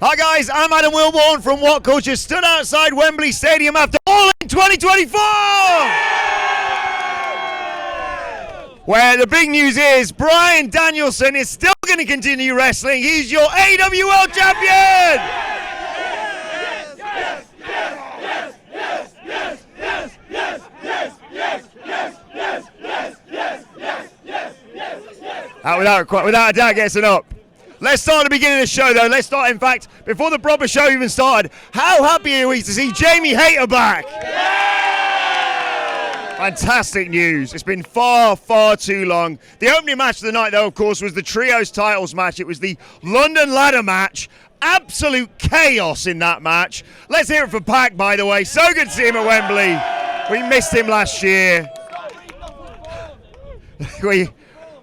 Hi guys, I'm Adam Wilbourn from WhatCulture, stood outside Wembley Stadium after All In 2024! Where the big news is, Bryan Danielson is still going to continue wrestling. He's your AEW World Champion! Without a doubt gets it up. Let's start at the beginning of the show, though. Let's start, in fact, before the proper show even started. How happy are we to see Jamie Hayter back? Yeah! Fantastic news. It's been far, far too long. The opening match of the night, though, of course, was the Trios titles match. It was the London Ladder match. Absolute chaos in that match. Let's hear it for Pac, by the way. So good to see him at Wembley. We missed him last year.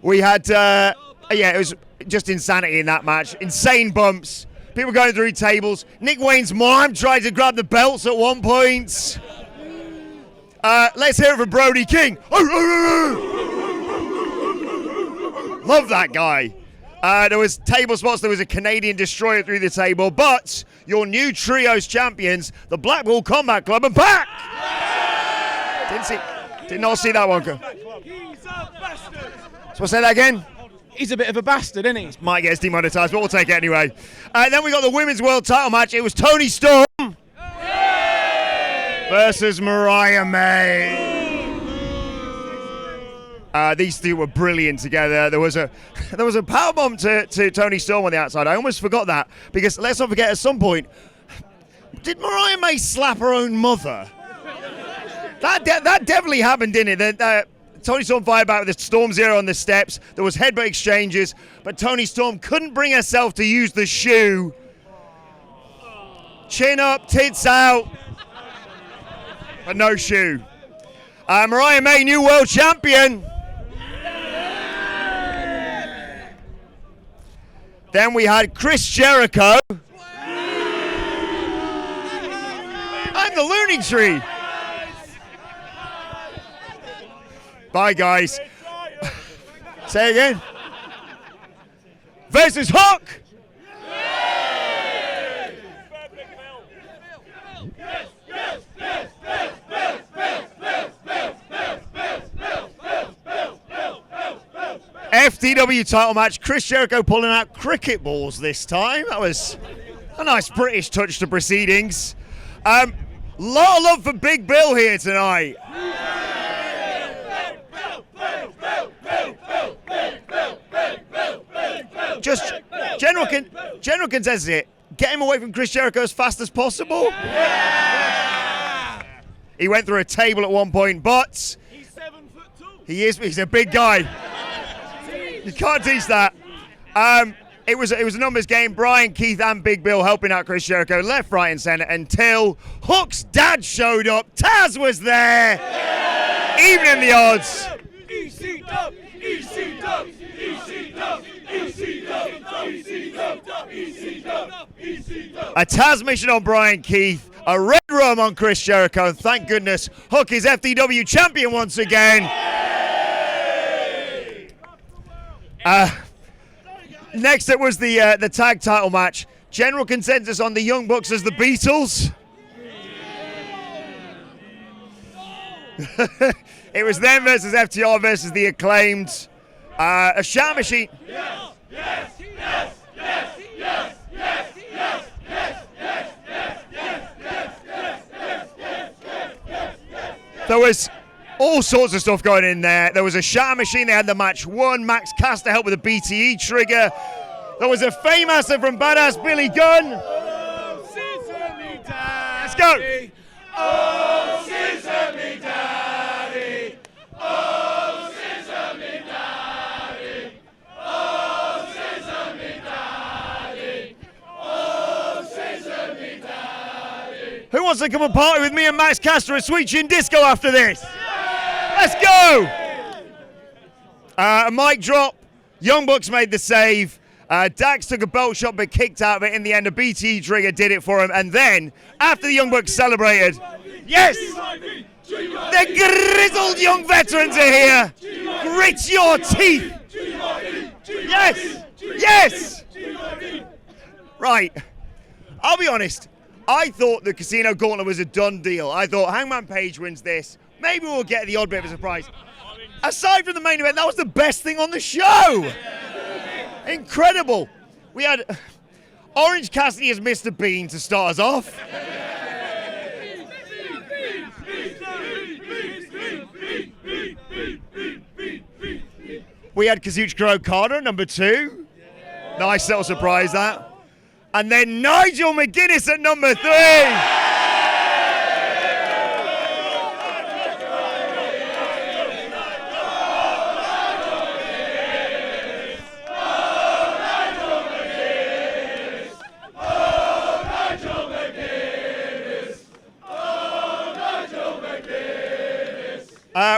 We had, it was just insanity in that match. Insane bumps. People going through tables. Nick Wayne's mom tried to grab the belts at one point. Let's hear it from Brody King. Love that guy. There was table spots. There was a Canadian destroyer through the table. But your new Trios champions, the Blackpool Combat Club, and back. Did not see that one. He's a bastard. So say that again. He's a bit of a bastard, isn't he? Might get us demonetized, but we'll take it anyway. Then we got the Women's World Title match. It was Toni Storm versus Mariah May. These two were brilliant together. There was a powerbomb to Toni Storm on the outside. I almost forgot that, because let's not forget, at some point, did Mariah May slap her own mother? That definitely happened, didn't it? Toni Storm fired back with the Storm Zero on the steps. There was headbutt exchanges, but Toni Storm couldn't bring herself to use the shoe. Chin up, tits out, but no shoe. Mariah May, new world champion. Then we had Chris Jericho. I'm the Looney Tree. Bye, guys. Say again. Versus Hook. FTW title match. Chris Jericho pulling out cricket balls this time. That was a nice British touch to proceedings. Lot of love for Big Bill here tonight. Just general consensus here. Get him away from Chris Jericho as fast as possible. Yeah! He went through a table at one point, but he's 7'2". He's a big guy. You can't teach that. It was a numbers game. Brian, Keith, and Big Bill helping out Chris Jericho left, right, and center until Hook's dad showed up. Taz was there, even in the odds. A Taz mission on Brian Keith, a red rum on Chris Jericho, and thank goodness Hook is FTW champion once again. Next it was the tag title match. General consensus on the Young Bucks as the Beatles. It was them versus FTR versus the Acclaimed. A shout machine. There was all sorts of stuff going in there. There was a shout machine. They had the match won. Max Caster helped with a BTE trigger. There was a Fame-Master from Badass Billy Gunn. Oh, Sesame Daddy. Let's go. Oh, Sesame Daddy. Oh, Sesame Daddy. Oh, Sesame Daddy. Oh, Sesame Daddy. Who wants to come and party with me and Max Caster at Sweet Chin Disco after this? Let's go! A mic drop. Young Bucks made the save. Dax took a belt shot but kicked out of it. In the end, a BTE trigger did it for him. And then, after the Young Bucks celebrated, yes! The grizzled young veterans are here! Grit your teeth! Yes! Yes! Right. I'll be honest, I thought the Casino Gauntlet was a done deal. I thought Hangman Page wins this. Maybe we'll get the odd bit of a surprise. Aside from the main event, that was the best thing on the show. Incredible. We had Orange Cassidy as Mr. Bean to start us off. We had Kazuchika Okada at number 2. Nice little surprise, that. And then Nigel McGuinness at number 3.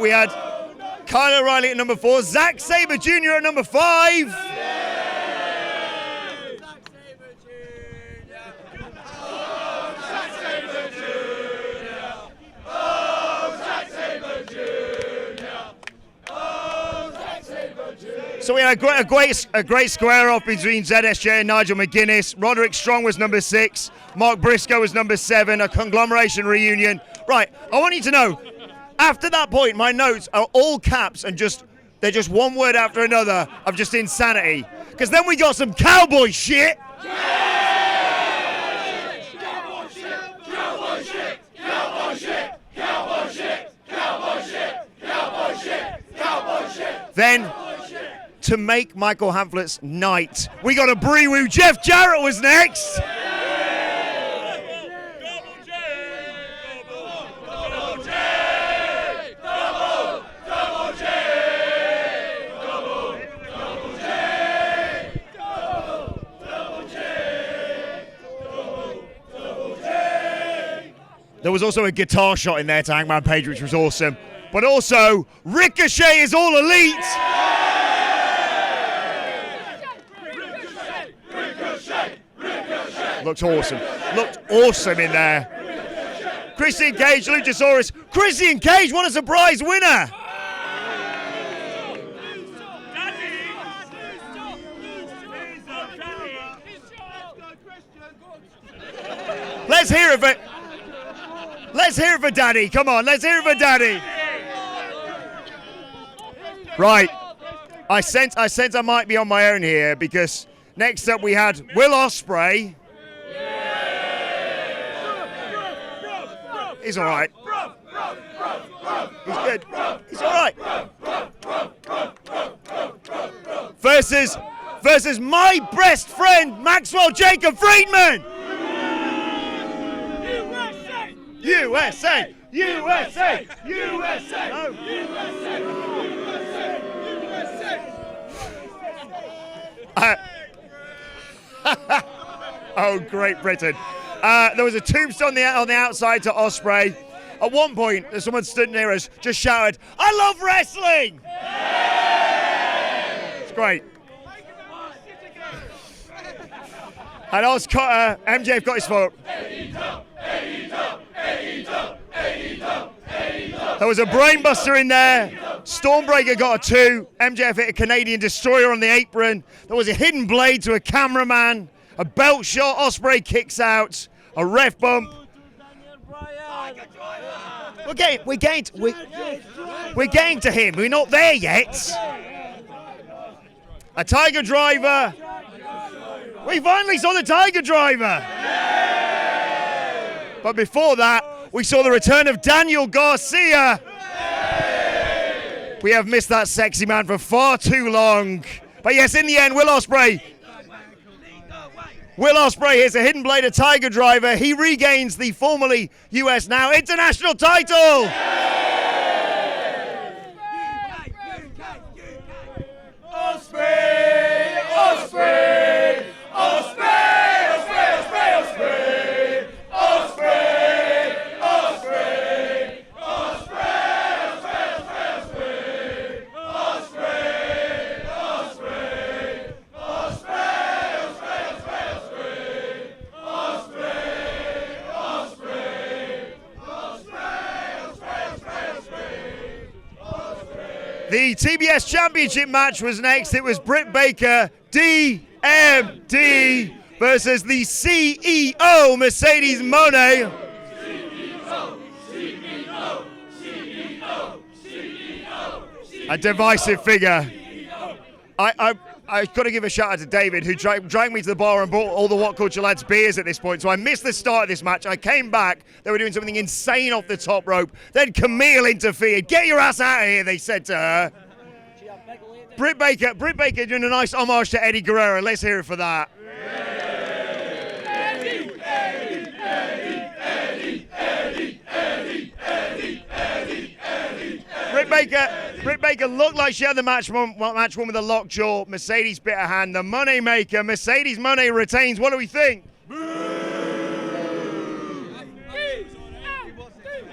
We had Kyle O'Reilly at number 4, Zack Sabre Jr. at number 5. So we had a great square off between ZSJ and Nigel McGuinness. Roderick Strong was number 6. Mark Briscoe was number 7. A conglomeration reunion. Right, I want you to know, after that point, my notes are all caps and they're just one word after another of just insanity. Because then we got some cowboy shit. Then, to make Michael Hamflett's night, we got a Bree-Woo. Jeff Jarrett was next. There was also a guitar shot in there to Hangman Page, which was awesome. But also, Ricochet is all elite. Looked awesome. Looked awesome in there. Christian Cage, Luchasaurus. Christian Cage, what a surprise winner. Let's hear it for... Let's hear it for Daddy. Come on, let's hear it for Daddy. Right. I sense I might be on my own here because next up we had Will Ospreay. He's all right. He's good. He's all right. Versus my best friend Maxwell Jacob Friedman. USA! USA! USA! No. Oh, Great Britain. There was a tombstone on the outside to Ospreay. At one point, someone stood near us, just shouted, "I love wrestling!" It's great. And MJF got his foot. There was a brainbuster in there. Stormbreaker got a 2. MJF hit a Canadian Destroyer on the apron. There was a hidden blade to a cameraman. A belt shot. Ospreay kicks out. A ref bump. We're getting to him. We're not there yet. A Tiger Driver. We finally saw the Tiger Driver. But before that, we saw the return of Daniel Garcia. We have missed that sexy man for far too long. But yes, in the end, Will Ospreay hits a hidden blade, a Tiger Driver. He regains the formerly US, now international title. Ospreay, Ospreay, Ospreay, Ospreay, Ospreay, Ospreay, Ospreay, Ospreay, Ospreay, Ospreay, Ospreay, The TBS Championship match was next. It was Britt Baker, DMD, versus the CEO, Mercedes Moné. A divisive figure. I've got to give a shout out to David, who dragged me to the bar and bought all the WhatCulture lads beers at this point. So I missed the start of this match. I came back. They were doing something insane off the top rope. Then Camille interfered. Get your ass out of here, they said to her. Britt Baker doing a nice homage to Eddie Guerrero. Let's hear it for that. Britt Baker looked like she had the match won with a lockjaw. Mercedes bit her hand. The money maker, Mercedes Moné, retains. What do we think?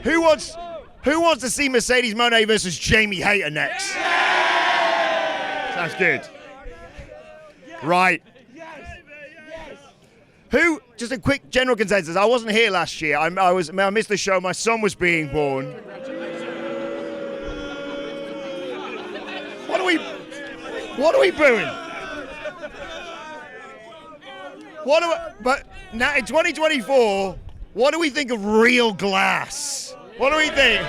Who wants to see Mercedes Moné versus Jamie Hayter next? Sounds good. Right. Who? Just a quick general consensus. I wasn't here last year. I missed the show. My son was being born. What are we booing? But now in 2024, what do we think of real glass? What do we think?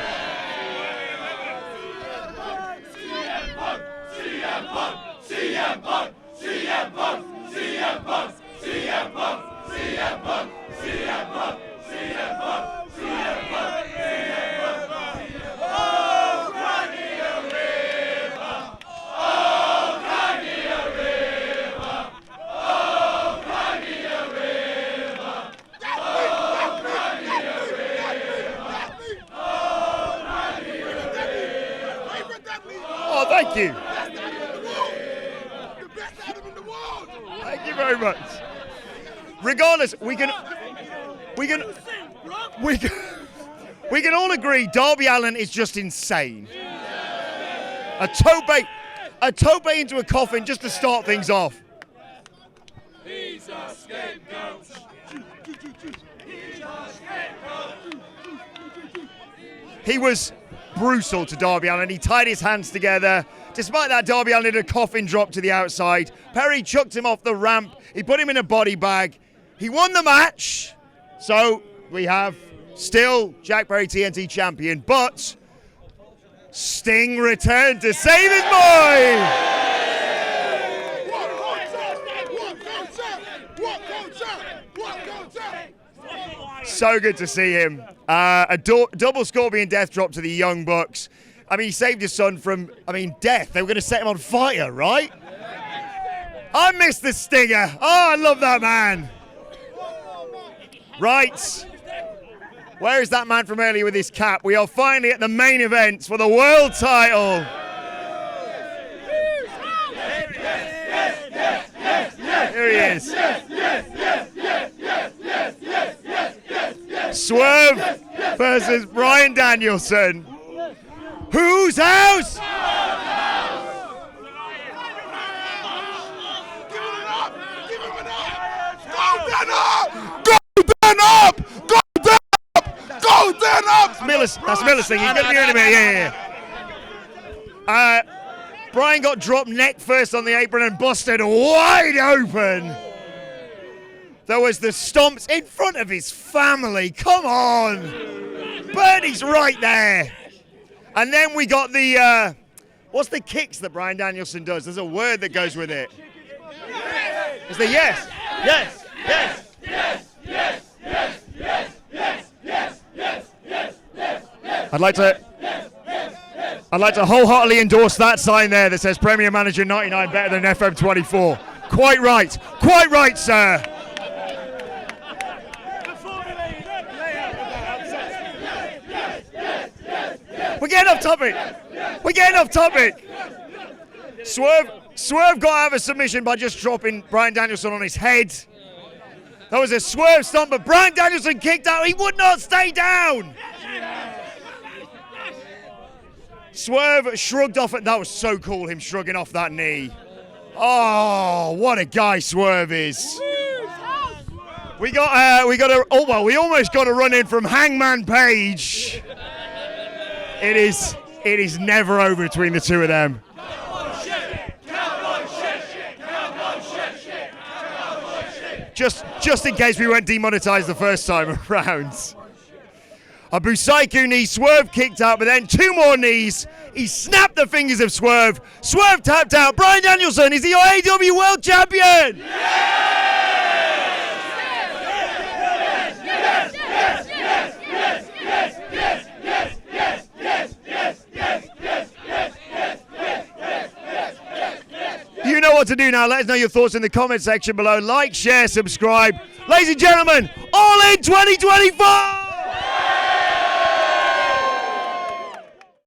Oh, thank you. Thank you very much. Regardless, we can all agree Darby Allin is just insane. A tope into a coffin just to start things off. He's a scapegoat. He was brutal to Darby Allin. He tied his hands together. Despite that, Darby Allin did a coffin drop to the outside. Perry chucked him off the ramp. He put him in a body bag. He won the match. So we have still Jack Perry TNT champion, but Sting returned to save his boy. So good to see him. A double Scorpion death drop to the Young Bucks. I mean, he saved his son from, death. They were going to set him on fire, right? I miss the Stinger. Oh, I love that man. Right. Where is that man from earlier with his cap? We are finally at the main event for the world title. Here he is. Swerve versus Bryan Danielson. Whose house? That's Miller's thing. He's going to be here in a minute. Yeah. Bryan got dropped neck first on the apron and busted wide open. There was the stomps in front of his family. Come on. Bernie's right there. And then we got the, what's the kicks that Bryan Danielson does? There's a word that goes with it. It's the yes. Yes. Yes. Yes. Yes. Yes. Yes. Yes. Yes. Yes. Yes. Yes. Yes. I'd like to wholeheartedly endorse that sign there that says Premier Manager 99 better than FM 24. Quite right. Quite right, sir. We're getting off topic. Swerve got out of a submission by just dropping Bryan Danielson on his head. That was a Swerve stomp, but Bryan Danielson kicked out. He would not stay down. Swerve shrugged off it. That was so cool, him shrugging off that knee. Oh, what a guy Swerve is. We almost got a run in from Hangman Page. It is never over between the two of them. just in case we weren't demonetized the first time around. A Busaiku knee, Swerve kicked out, but then 2 more knees. He snapped the fingers of Swerve. Swerve tapped out. Bryan Danielson is the AEW World Champion! You know what to do now. Let us know your thoughts in the comment section below. Like, share, subscribe. Ladies and gentlemen, All In 2025!